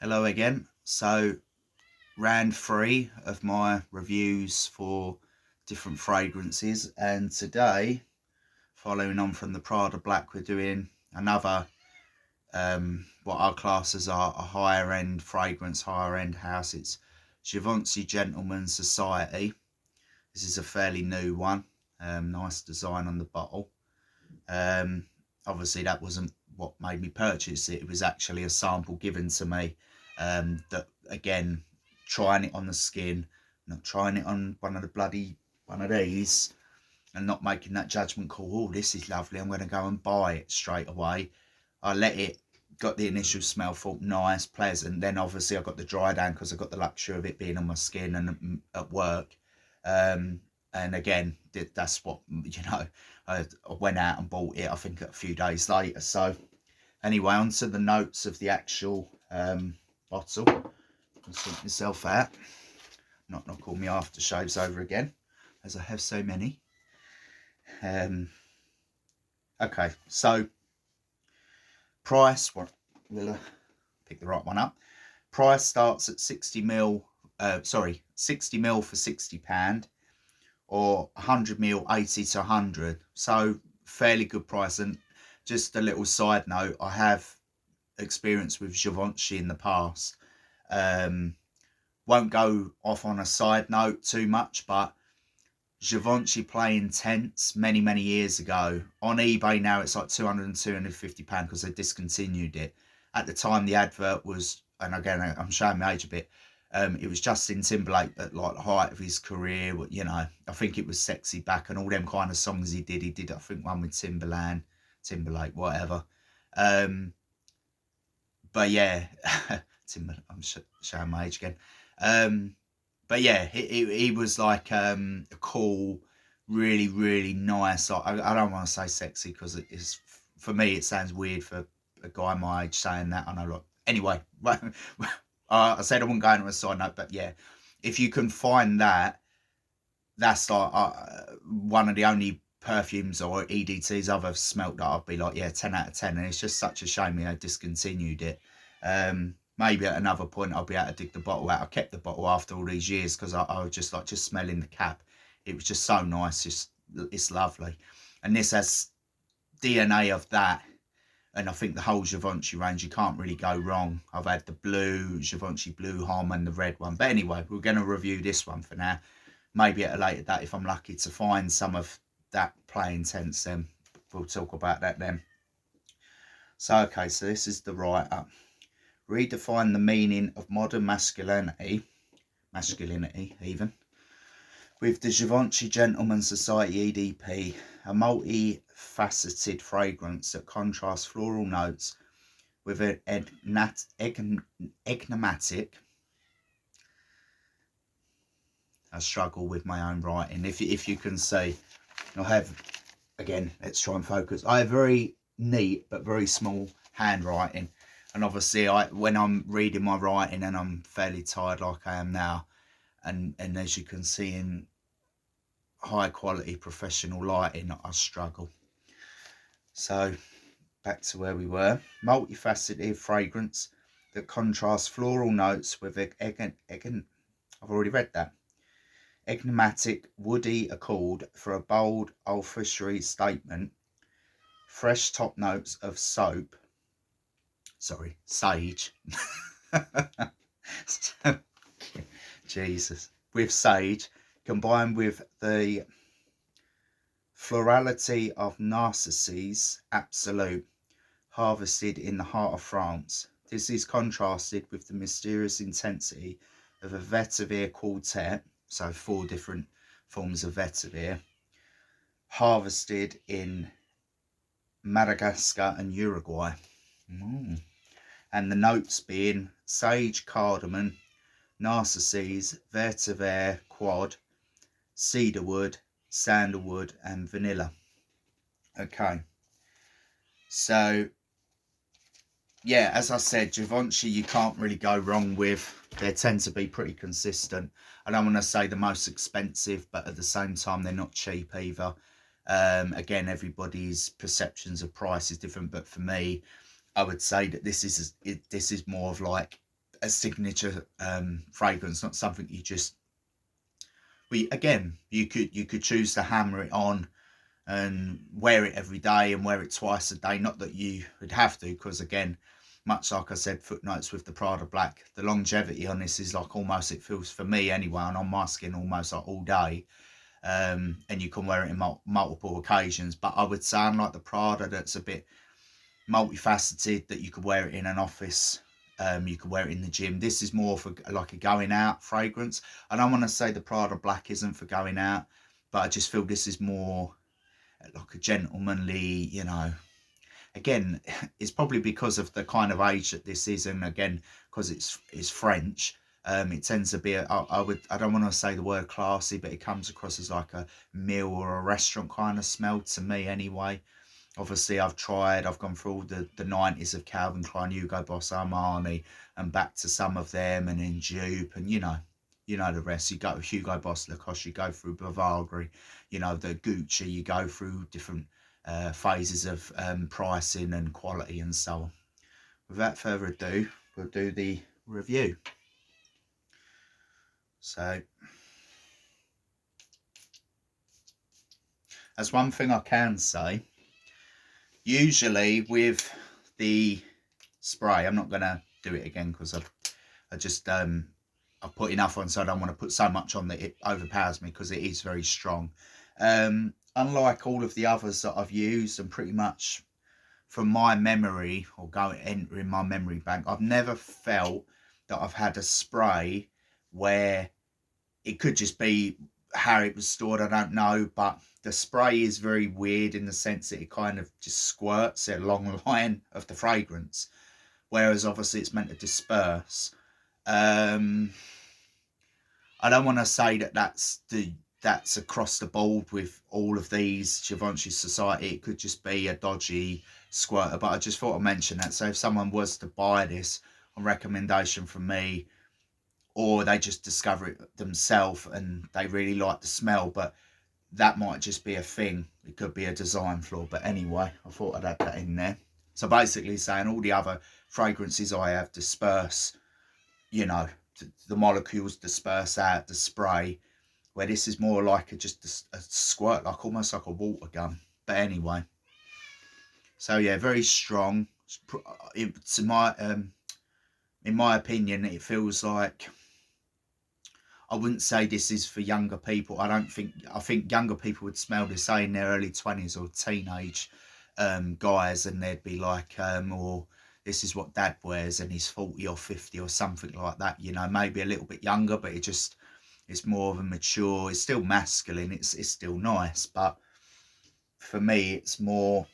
Hello again. So round 3 of my reviews for different fragrances, and today, following on from the Prada Black, we're doing another what our classes are a higher end fragrance, higher end house. It's Givenchy Gentleman Society. This is a fairly new one. Nice design on the bottle. Obviously that wasn't what made me purchase it. It was actually a sample given to me. That again, trying it on the skin, not trying it on one of these, and not making that judgment call. Oh, this is lovely, I'm going to go and buy it straight away. I let it, got the initial smell, thought nice, pleasant. Then obviously I got the dry down because I got the luxury of it being on my skin and at work. And again, that's what, I went out and bought it, I think, a few days later. So anyway, on to the notes of the actual bottle. I'll sort myself out, not knock all my aftershaves over again, as I have so many. Okay, so price, we'll pick the right one up. Price starts at 60ml, 60ml for £60, or 100ml 80 to 100. So fairly good price. And just a little side note, I have experience with Givenchy in the past. Won't go off on a side note too much, but Givenchy Play Intense many years ago on eBay, now it's like £200 and £250 because they discontinued it. At the time the advert was, and again I'm showing my age a bit, it was Justin Timberlake at like the height of his career. You know, I think it was Sexy Back and all them kind of songs he did I think one with Timberlake, whatever. But yeah, I'm showing my age again. But yeah, he was like a cool, really nice. I don't want to say sexy because it is, for me it sounds weird for a guy my age saying that. I know, like, anyway, I said I wouldn't go into a side note, but yeah, if you can find that, that's like one of the only perfumes or EDTs I've ever smelt that I'd be like, yeah, 10 out of 10. And it's just such a shame they discontinued it. Maybe at another point I'll be able to dig the bottle out. I kept the bottle after all these years because I was just like, just smelling the cap, it was just so nice. It's lovely. And this has DNA of that. And I think the whole Givenchy range, you can't really go wrong. I've had the blue, Givenchy Blue Homme, and the red one. But anyway, we're going to review this one for now. Maybe at a later date, if I'm lucky to find some of that Play Intense, then we'll talk about that then. So, okay, so this is the write-up. Redefine the meaning of modern masculinity even, with the Givenchy Gentleman Society EDP, a multi-faceted fragrance that contrasts floral notes with an enigmatic. I struggle with my own writing. If you can see, I have, again, let's try and focus. I have very neat but very small handwriting, and obviously when I'm reading my writing and I'm fairly tired like I am now, and as you can see in high quality professional lighting, I struggle. So back to where we were. Multifaceted fragrance that contrasts floral notes with I've already read that. Enigmatic woody accord for a bold olfactory statement. Fresh top notes of sage. Jesus. With sage, combined with the florality of Narcissus Absolute, harvested in the heart of France. This is contrasted with the mysterious intensity of a vetiver quartet, so 4 different forms of vetiver, harvested in Madagascar and Uruguay. And the notes being sage, cardamom, narcissus, vetiver quad, cedarwood, sandalwood, and vanilla. Okay, so yeah, as I said, Givenchy you can't really go wrong with. They tend to be pretty consistent. I don't want to say the most expensive, but at the same time they're not cheap either. Again, everybody's perceptions of price is different, but for me, I would say that this is more of like a signature fragrance, not something you just. Again, you could choose to hammer it on and wear it every day and wear it twice a day. Not that you would have to, because again, much like I said, footnotes with the Prada Black, the longevity on this is like almost, it feels for me anyway, and on my skin almost like all day. And you can wear it in multiple occasions. But I would say, unlike the Prada, that's a bit multifaceted, that you could wear it in an office, you could wear it in the gym. This is more for like a going out fragrance. I don't want to say the Prada Black isn't for going out, but I just feel this is more like a gentlemanly, you know. Again, it's probably because of the kind of age that this is, and again, because it's French. It tends to be I don't want to say the word classy, but it comes across as like a meal or a restaurant kind of smell to me anyway. Obviously, I've gone through all the 90s of Calvin Klein, Hugo Boss, Armani, and back to some of them, and then Dupe, and you know the rest. You go Hugo Boss, Lacoste, you go through Bavagri, you know, the Gucci, you go through different phases of pricing and quality and so on. Without further ado, we'll do the review. So, that's one thing I can say. Usually with the spray, I'm not going to do it again because I've put enough on, so I don't want to put so much on that it overpowers me, because it is very strong. Unlike all of the others that I've used, and pretty much from my memory, or entering my memory bank, I've never felt that I've had a spray where it could just be how it was stored, I don't know, but the spray is very weird in the sense that it kind of just squirts a long line of the fragrance, whereas obviously it's meant to disperse. I don't want to say that that's across the board with all of these Givenchy Society. It could just be a dodgy squirter, but I just thought I'd mention that. So if someone was to buy this on recommendation from me, or they just discover it themselves and they really like the smell, but that might just be a thing. It could be a design flaw. But anyway, I thought I'd add that in there. So basically saying all the other fragrances I have disperse, you know, the molecules disperse out the spray, where this is more like just a squirt, like almost like a water gun. But anyway, so yeah, very strong. In my opinion, it feels like, I wouldn't say this is for younger people. I think younger people would smell this, say in their early 20s or teenage guys, and they'd be like, or this is what dad wears and he's 40 or 50 or something like that, you know, maybe a little bit younger, but it's more of a mature, it's still masculine, it's still nice, but for me it's more,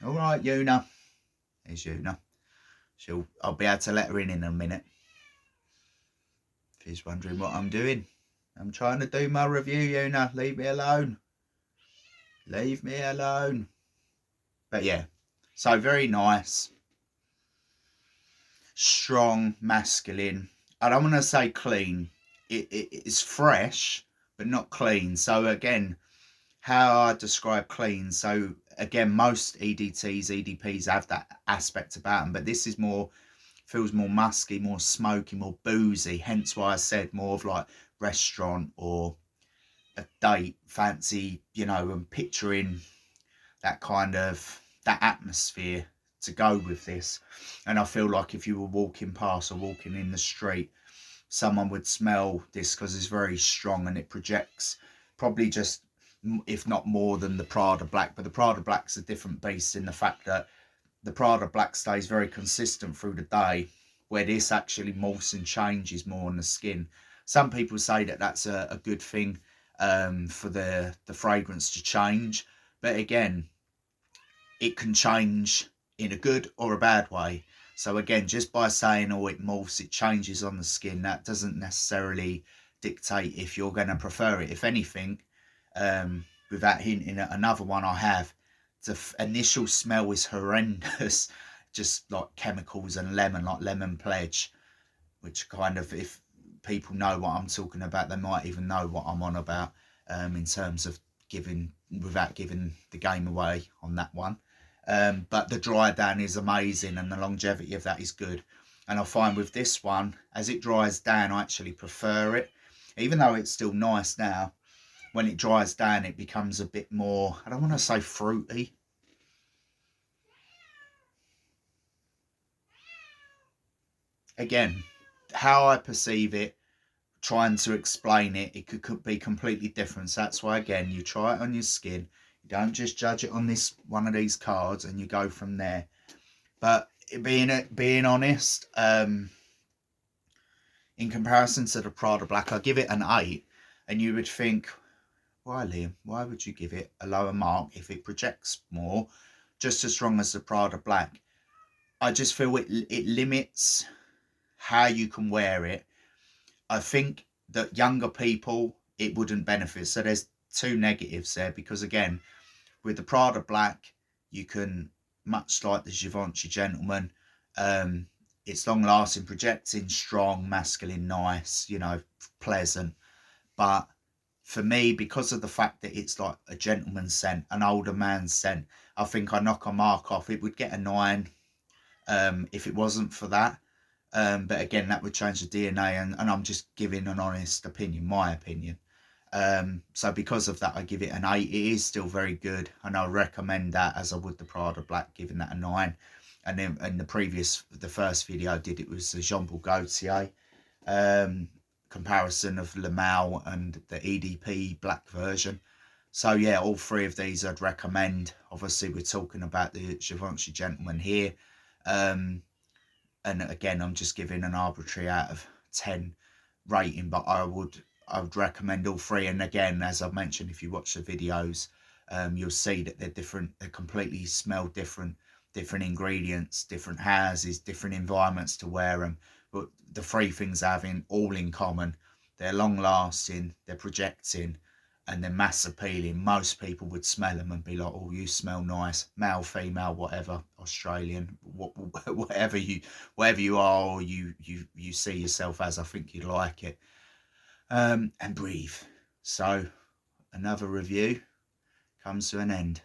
all right, Una, there's Una, I'll be able to let her in a minute. If he's wondering what I'm doing, I'm trying to do my review, Una. Leave me alone. Leave me alone. But yeah, so very nice. Strong, masculine. I don't want to say clean. It's fresh, but not clean. So again, how I describe clean. So again, most EDPs have that aspect about them, but this is more, feels more musky, more smoky, more boozy, hence why I said more of like restaurant or a date, fancy, you know, and picturing that kind of, that atmosphere to go with this. And I feel like if you were walking past or walking in the street, someone would smell this, because it's very strong and it projects probably just, if not more than the Prada Black. But the Prada Black's a different beast in the fact that the Prada Black stays very consistent through the day, where this actually morphs and changes more on the skin. Some people say that that's a good thing for the fragrance to change. But again, it can change in a good or a bad way. So again, just by saying, oh, it morphs, it changes on the skin, that doesn't necessarily dictate if you're going to prefer it. If anything, without hinting at another one I have, the initial smell is horrendous, just like chemicals and lemon, like Lemon Pledge, which kind of, if people know what I'm talking about, they might even know what I'm on about in terms of without giving the game away on that one. But the dry down is amazing, and the longevity of that is good. And I find with this one, as it dries down, I actually prefer it. Even though it's still nice now, when it dries down, it becomes a bit more, I don't want to say fruity. Again, how I perceive it, trying to explain it, it could be completely different. So that's why, again, you try it on your skin. You don't just judge it on this one of these cards and you go from there. But being honest, in comparison to the Prada Black, I give it an 8. And you would think, why, Liam? Why would you give it a lower mark if it projects more, just as strong as the Prada Black? I just feel it limits how you can wear it. I think that younger people, it wouldn't benefit. So there's two negatives there, because again, with the Prada Black, you can, much like the Givenchy Gentleman, it's long lasting, projecting, strong, masculine, nice, you know, pleasant. But for me, because of the fact that it's like a gentleman's scent, an older man's scent, I think I knock a mark off. It would get a 9 if it wasn't for that. But again, that would change the DNA, and I'm just giving an honest opinion, my opinion. So because of that, I give it an 8. It is still very good, and I recommend that as I would the Prada Black, giving that a 9. And then in the first video I did, it was the Jean Paul Gaultier comparison of Le Male and the EDP black version. So yeah, all three of these I'd recommend. Obviously, we're talking about the Givenchy Gentleman here. And again, I'm just giving an arbitrary out of 10 rating, but I would recommend all three. And again, as I've mentioned, if you watch the videos, you'll see that they're different. They completely smell different ingredients, different houses, different environments to wear them. But the three things they have all in common: they're long lasting, they're projecting, and they're mass appealing. Most people would smell them and be like, oh, you smell nice, male, female, whatever, Australian, whatever you are, or you see yourself as, I think you'd like it. And breathe. So another review comes to an end.